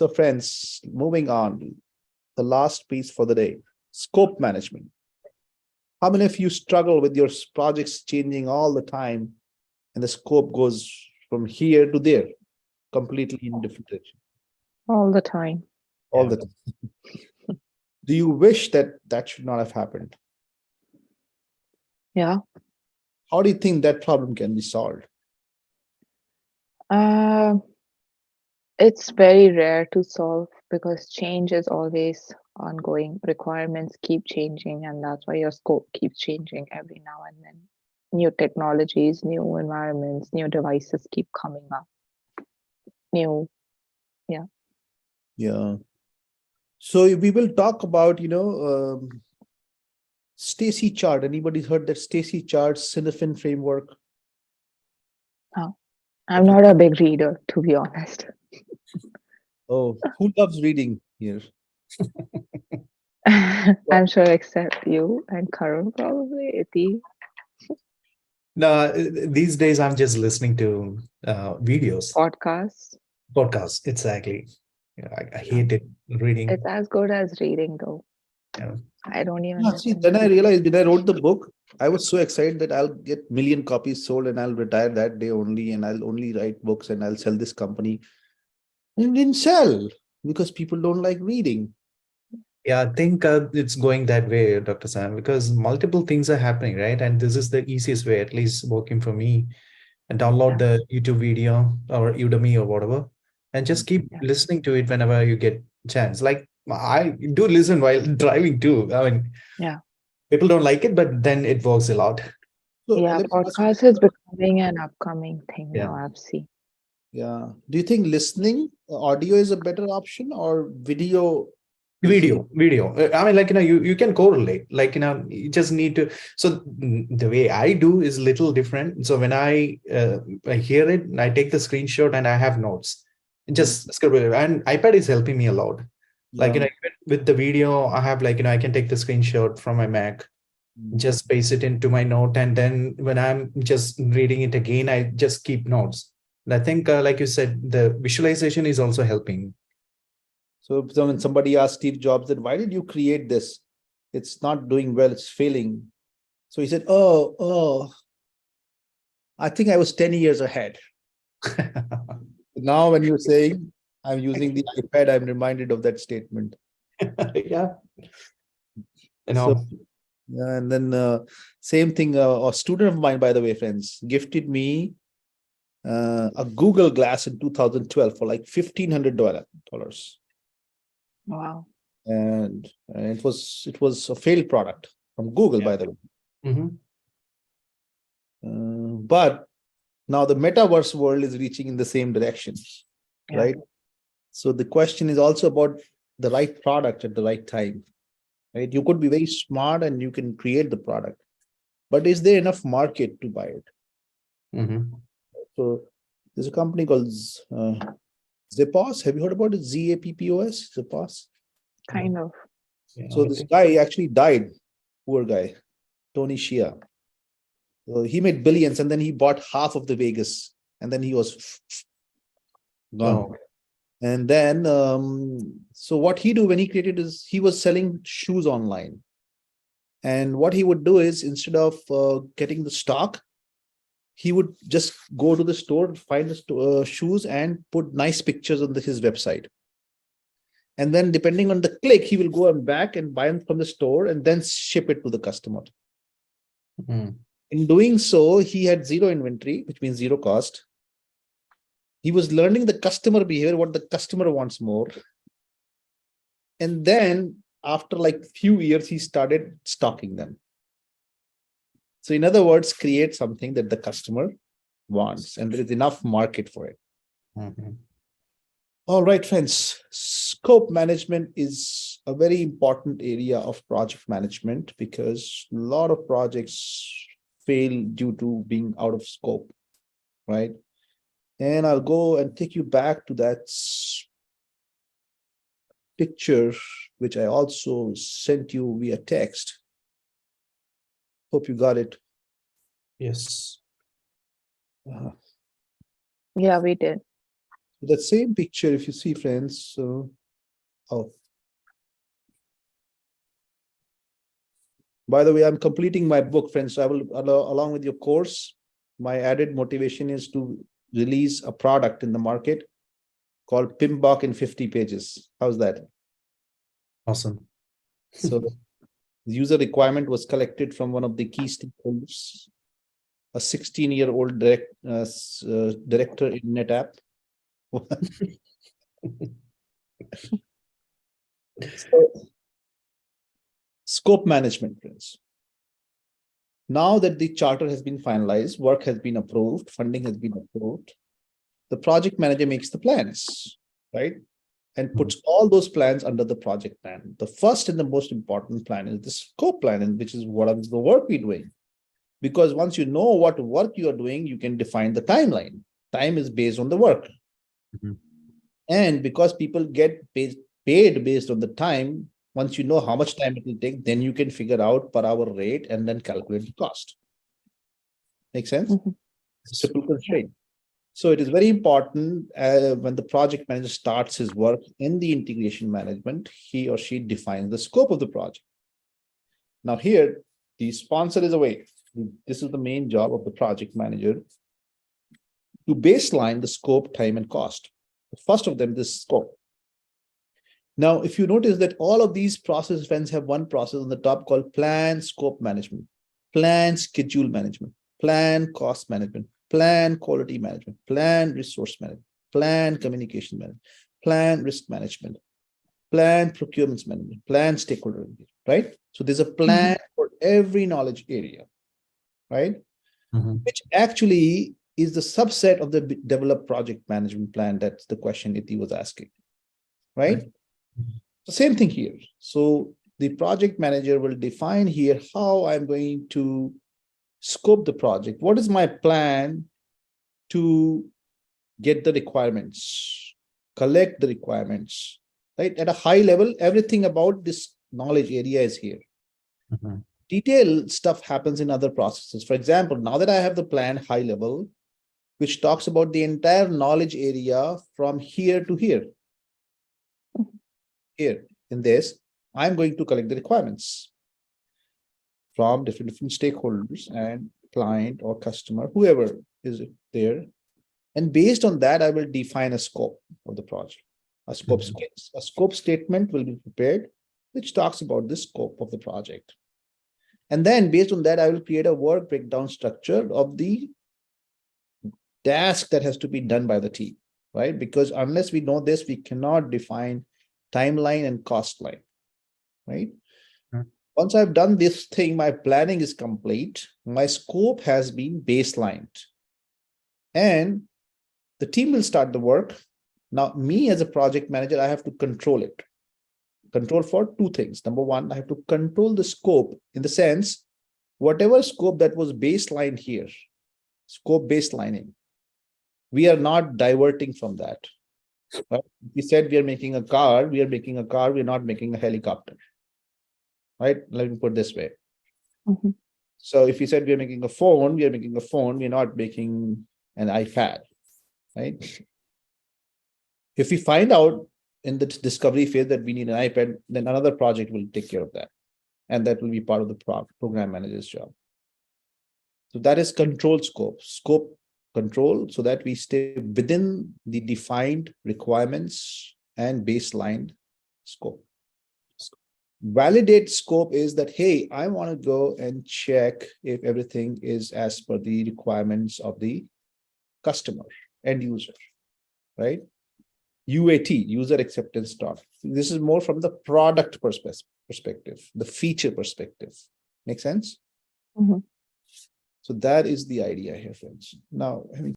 So friends, moving on, the last piece for the day, scope management. How many of you struggle with your projects changing all the time and the scope goes from here to there, completely in different direction All the time. all the time? Do you wish that that should not have happened? Yeah. How do you think that problem can be solved? Uh, it's very rare to solve because change is always ongoing. Requirements keep changing, and that's why your scope keeps changing every now and then. New technologies, new environments, new devices keep coming up. New, yeah. Yeah. So we will talk about, Stacy chart. Anybody heard that Stacy chart Cinefin framework? Oh, I'm not a big reader, to be honest. Oh, who loves reading here? I'm sure except you and Karan, probably. Iti. No, these days I'm just listening to videos, Podcasts. podcasts. Exactly. I hate it reading. It's as good as reading, though. Yeah. I don't even Yeah, know. see, then I realized when I wrote the book, I was so excited that I'll get million copies sold and I'll retire that day only, and I'll only write books and I'll sell this company. And it didn't sell because people don't like reading. Yeah, I think it's going that way, Dr. Sam, because multiple things are happening, right? And this is the easiest way, at least working for me. And download the YouTube video or Udemy or whatever, and just keep listening to it whenever you get chance. Like I do listen while driving too. I mean, Yeah. people don't like it, but then it works a lot. So Yeah, let me ask you podcast is becoming an upcoming thing Yeah. now, I've seen. yeah. Do you think listening audio is a better option or video? Video. I mean, like, you can correlate, like, you just need to. So the way I do is little different. So when I hear it, I take the screenshot and I have notes. Just scribble it. And iPad is helping me a lot. Like, Yeah. even with the video, I have like, I can take the screenshot from my Mac, just paste it into my note. And then when I'm just reading it again, I just keep notes. And I think, like you said, the visualization is also helping. So when somebody asked Steve Jobs that, why did you create this? It's not doing well, it's failing. So he said, oh, I think I was 10 years ahead. Now when you're saying I'm using the iPad, I'm reminded of that statement. Yeah. So, and then same thing, a student of mine, by the way, friends, gifted me a Google Glass in 2012 for like $1,500. Wow. And it was a failed product from Google, by the way. But now the metaverse world is reaching in the same direction, right? So the question is also about the right product at the right time, right? You could be very smart and you can create the product, but is there enough market to buy it? So there's a company called Zappos. Have you heard about it? Zappos, Zappos. Kind of. So this guy actually died. Poor guy, Tony Shea. He made billions and then he bought half of the Vegas and then he was gone. And then, so what he do when he created is he was selling shoes online. And what he would do is instead of getting the stock, he would just go to the store, find the shoes and put nice pictures on his website. And then depending on the click, he will go back and buy them from the store and then ship it to the customer. In doing so, he had zero inventory, which means zero cost. He was learning the customer behavior, what the customer wants more. And then after like few years, he started stocking them. So in other words, create something that the customer wants and there is enough market for it. All right, friends, scope management is a very important area of project management because a lot of projects fail due to being out of scope, right? And I'll go and take you back to that picture, which I also sent you via text. Hope you got it. Yes. Yeah, we did. That same picture, if you see, friends, so, oh. By the way, I'm completing my book, friends. So I will, along with your course, my added motivation is to release a product in the market called PMP in 50 pages. How's that? Awesome. So the user requirement was collected from one of the key stakeholders, a 16-year-old director in NetApp. So, scope management, friends. Now that the charter has been finalized, work has been approved, funding has been approved, the project manager makes the plans, right? And puts all those plans under the project plan. The first and the most important plan is the scope plan, which is what is the work we're doing. Because once you know what work you are doing, you can define the timeline. Time is based on the work. Mhm. And because people get paid based on the time, once you know how much time it will take, then you can figure out per hour rate and then calculate the cost. Make sense? Mhm. Triple constraint. So it is very important when the project manager starts his work in the integration management, he or she defines the scope of the project. Now here, the sponsor is away. This is the main job of the project manager to baseline the scope, time, and cost. The first of them is scope. Now, if you notice that all of these process events have one process on the top called plan scope management, plan schedule management, plan cost management, plan quality management, plan resource management, plan communication management, plan risk management, plan procurement management, plan stakeholder engagement, right? So there's a plan for every knowledge area, right? Mhm. Which actually is the subset of the developed project management plan. That's the question Iti was asking, right? The same thing here. So the project manager will define here how I'm going to scope the project. What is my plan to get the requirements, collect the requirements, right? At a high level, everything about this knowledge area is here. Mhm. Detailed stuff happens in other processes. For example, now that I have the plan high level, which talks about the entire knowledge area from here to here. Here in this, I'm going to collect the requirements from different stakeholders and client or customer, whoever is there. And based on that, I will define a scope of the project. A scope statement will be prepared, which talks about the scope of the project. And then based on that, I will create a work breakdown structure of the task that has to be done by the team, right? Because unless we know this, we cannot define timeline and cost line, right? Once I've done this thing, my planning is complete. My scope has been baselined. And the team will start the work. Now, me as a project manager, I have to control it. Control for two things. Number one, I have to control the scope in the sense, whatever scope that was baselined here, scope baselining, we are not diverting from that. Right? We said we are making a car, we are making a car, we're not making a helicopter. Right? Let me put it this way. Mhm. So if we said we are making a phone, we are making a phone, we're not making an iPad, right? If we find out in the discovery phase that we need an iPad, then another project will take care of that. And that will be part of the program manager's job. So that is control scope control, so that we stay within the defined requirements and baseline scope. Validate scope is that, hey, I want to go and check if everything is as per the requirements of the customer, end user, right? UAT, user acceptance test. This is more from the product perspective, the feature perspective. Make sense? Mhm. So that is the idea here, friends. Now, having